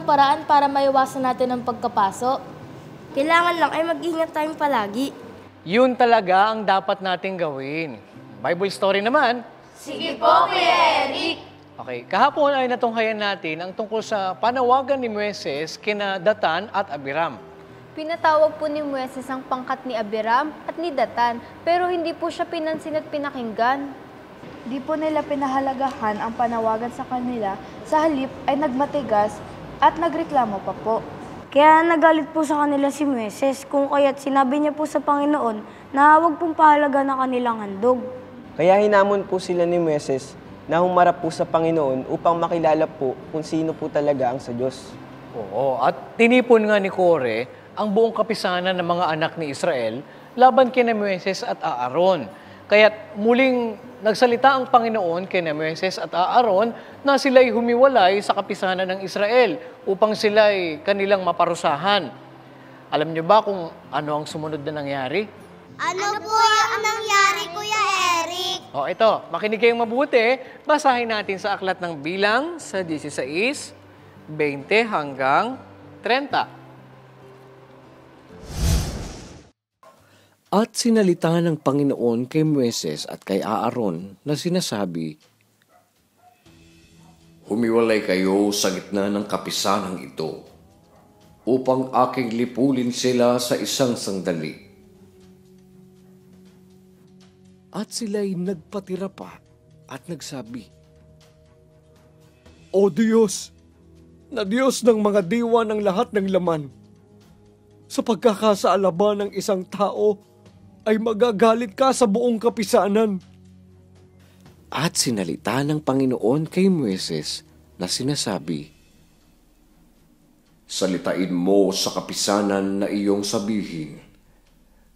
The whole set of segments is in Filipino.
paraan para maiwasan natin ang pagkapaso? Kailangan lang ay mag-ingat tayong palagi. Yun talaga ang dapat nating gawin. Bible story naman. Sige po, Kuya Eric! Okay, kahapon ay natunghayan natin ang tungkol sa panawagan ni Moises kina Datan at Abiram. Pinatawag po ni Moises ang pangkat ni Abiram at ni Datan, pero hindi po siya pinansin at pinakinggan. Di po nila pinahalagahan ang panawagan sa kanila, sa halip ay nagmatigas at nagreklamo pa po. Kaya nagalit po sa kanila si Moises kung kaya't sinabi niya po sa Panginoon na huwag pong pahalaga na kanilang handog. Kaya hinamon po sila ni Moises na humarap po sa Panginoon upang makilala po kung sino po talaga ang sa Diyos. Oo, at tinipon nga ni Kore ang buong kapisanan ng mga anak ni Israel laban kina Moises at Aaron. Kaya't muling nagsalita ang Panginoon kina Moises at Aaron na sila'y humiwalay sa kapisanan ng Israel upang sila'y kanilang maparusahan. Alam niyo ba kung ano ang sumunod na nangyari? Ano po yung nangyari, Kuya Eric? O ito, makinig kayong mabuti. Basahin natin sa Aklat ng Bilang sa 16, 20 hanggang 30. At sinalita ng Panginoon kay Moises at kay Aaron na sinasabi, "Humiwalay kayo sa gitna ng kapisanang ito, upang aking lipulin sila sa isang sandali." At sila'y nagpatira pa at nagsabi, "O Diyos, na Diyos ng mga diwa ng lahat ng laman, sa pagkakasaalaban ng isang tao, ay magagalit ka sa buong kapisanan." At sinalita ng Panginoon kay Moises na sinasabi, "Salitain mo sa kapisanan na iyong sabihin,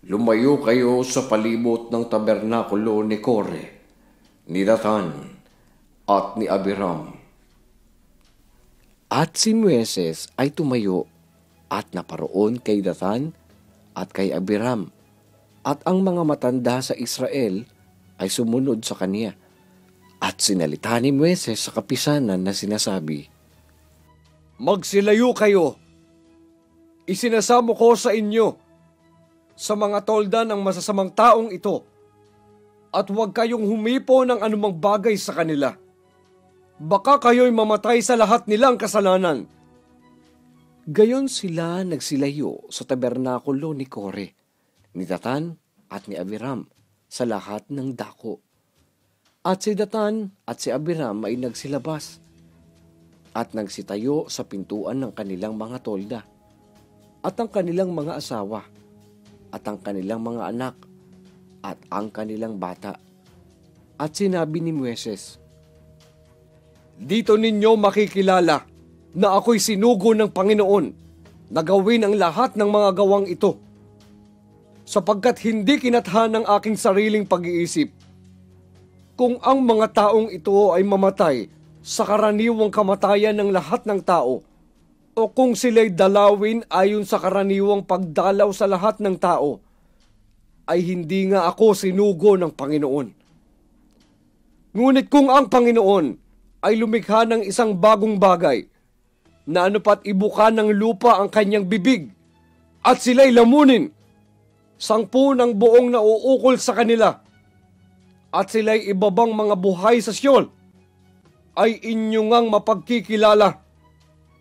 lumayo kayo sa palibot ng tabernakulo ni Kore, ni Datan, at ni Abiram." At si Moises ay tumayo at naparoon kay Datan at kay Abiram, at ang mga matanda sa Israel ay sumunod sa kaniya. At sinalita ni Moises sa kapisanan na sinasabi, "Magsilayo kayo! Isinasamo ko sa inyo sa mga tolda ng masasamang taong ito, at huwag kayong humipo ng anumang bagay sa kanila. Baka kayo'y mamatay sa lahat nilang kasalanan." Gayon sila nagsilayo sa tabernakulo ni Kore, ni Datan at ni Abiram sa lahat ng dako. At si Datan at si Abiram ay nagsilabas at nagsitayo sa pintuan ng kanilang mga tolda, at ang kanilang mga asawa, at ang kanilang mga anak, at ang kanilang bata. At sinabi ni Moises, "Dito ninyo makikilala na ako'y sinugo ng Panginoon na gawin ang lahat ng mga gawang ito, sapagkat hindi kinathan ng aking sariling pag-iisip kung ang mga taong ito ay mamatay sa karaniwang kamatayan ng lahat ng tao, o kung sila'y dalawin ayon sa karaniwang pagdalaw sa lahat ng tao, ay hindi nga ako sinugo ng Panginoon. Ngunit kung ang Panginoon ay lumikha ng isang bagong bagay, na anupat ibuka ng lupa ang kanyang bibig, at sila'y lamunin, 10 ng buong nauukol sa kanila, at sila'y ibabang mga buhay sa Siyol, ay inyo ngang mapagkikilala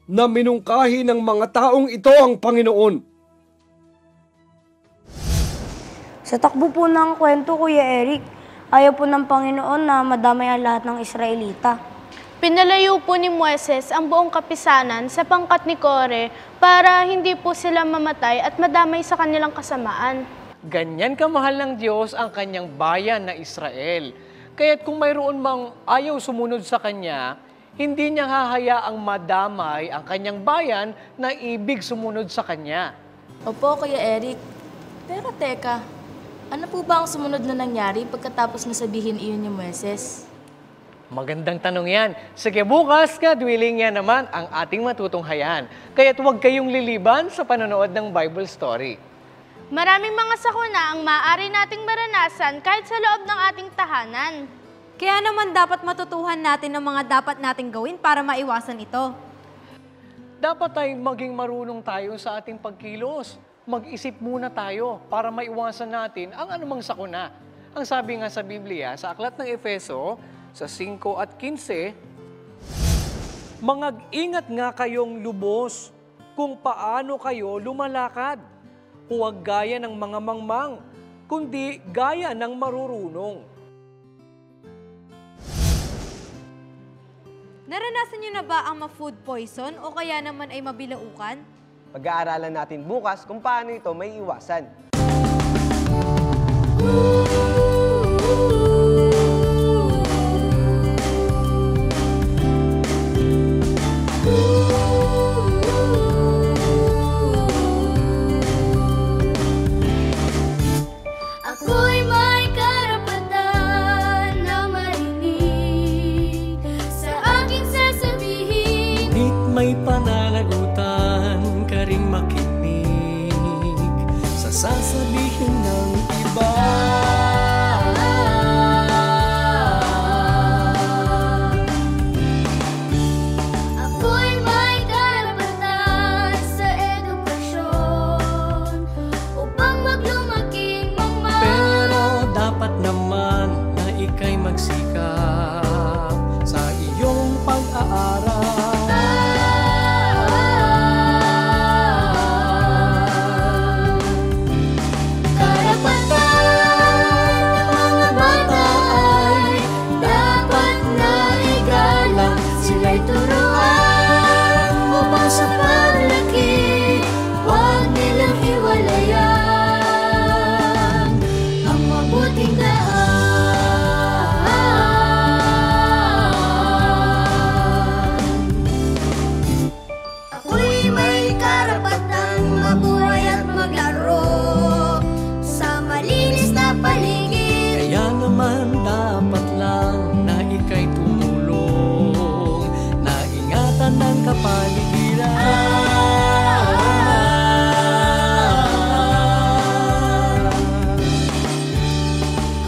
na minungkahi ng mga taong ito ang Panginoon." Sa takbo po ng kwento, Kuya Eric, ayaw po ng Panginoon na madamay ang lahat ng Israelita. Pinalayo po ni Moises ang buong kapisanan sa pangkat ni Kore para hindi po sila mamatay at madamay sa kanilang kasamaan. Ganyan kamahal ng Diyos ang kanyang bayan na Israel. Kaya't kung mayroon mang ayaw sumunod sa kanya, hindi niya hahayaang madamay ang kanyang bayan na ibig sumunod sa kanya. Opo, Kuya Eric. Pero teka, ano po ba ang sumunod na nangyari pagkatapos na sabihin iyon ni Moises? Magandang tanong yan. Sige, bukas, God willing, yan naman ang ating matutunghayan. Kaya't huwag kayong liliban sa panonood ng Bible story. Maraming mga sakuna ang maaari nating maranasan kahit sa loob ng ating tahanan. Kaya naman dapat matutuhan natin ang mga dapat nating gawin para maiwasan ito. dapat ay maging marunong tayo sa ating pagkilos. Mag-isip muna tayo para maiwasan natin ang anumang sakuna. Ang sabi nga sa Biblia, sa Aklat ng Efeso, sa 5 at 15, "Mangag-ingat nga kayong lubos kung paano kayo lumalakad. Huwag gaya ng mga mangmang, kundi gaya ng marurunong." Naranasan niyo na ba ang ma-food poison o kaya naman ay mabilaukan? Pag-aaralan natin bukas kung paano ito may iwasan. Ako'y may karapatan na marinig sa aking sasabihin. Ngunit may pananagutan ka ring makinig sa sasabihin ng iba. Ako'y may karapatan sa edukasyon upang maglumaking mangmang. Pero dapat naman na ika'y magsikap sa iyong pag-aaral.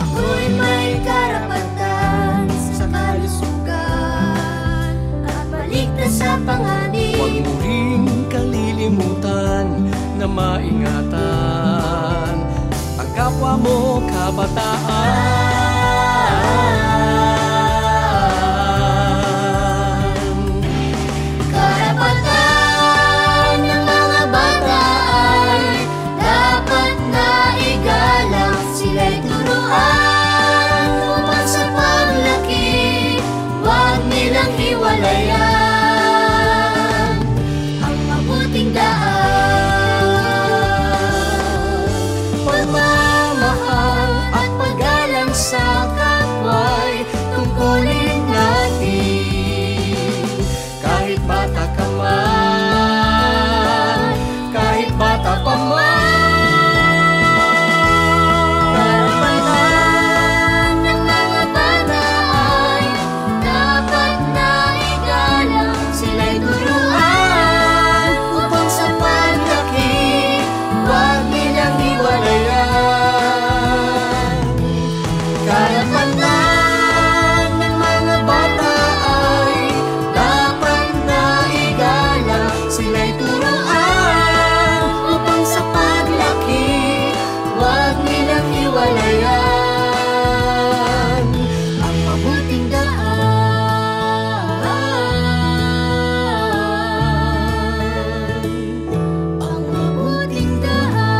Ako'y may karapatan sa kalusugan at baligtas sa panganib. Huwag mo ring kalilimutan na maingatan ang kapwa mo kabataan. Karapatan ng mga bata ay dapat na igalang. Sila'y turuan upang sa paglaki huwag nilang hiwalayan ang mabuting daan. Pagmamahal at paggalang sa kapwa'y tungkulin natin. Kahit bata ka man, kahit bata pa man. Karapatan ng mga bata ay dapat na igalang. Sila'y turuan upang sa paglaki huwag nilang hiwalayan. Karapatan ng mga bata ay dapat na igalang. Sila'y turuan upang sa paglaki huwag nilang hiwalayan ang mabuting daan. Ang mabuting daan.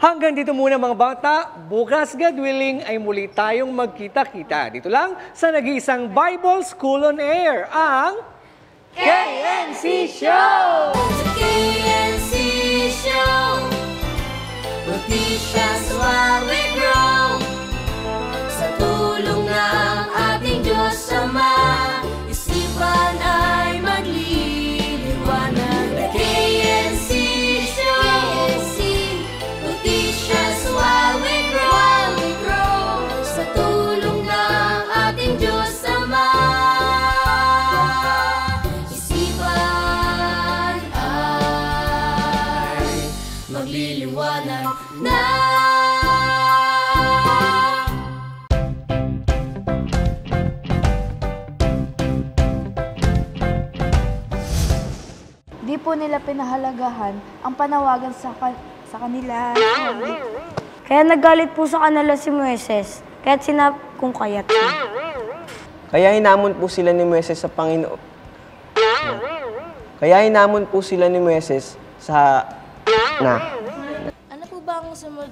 Hanggang dito muna mga bata, bukas God willing ay muli tayong magkita-kita. Dito lang sa nag-iisang Bible School on Air, ang KNC Show! Sa KNC Show, Noticias while we grow. Sa tulong ng ating Diyos Ama, isipan ay magliliwanag. The KNC Show, Noticias while we grow. Sa tulong ng ating Diyos Ama, isipan ay magliliwanag na po nila pinahalagahan ang panawagan sa kanila. Kaya nagalit po sa kanila si Moises, kaya't kung kaya't Kaya hinamon po sila ni Moises sa Panginoon. Kaya hinamon po sila ni Moises sa Ano po ba ang sumunod?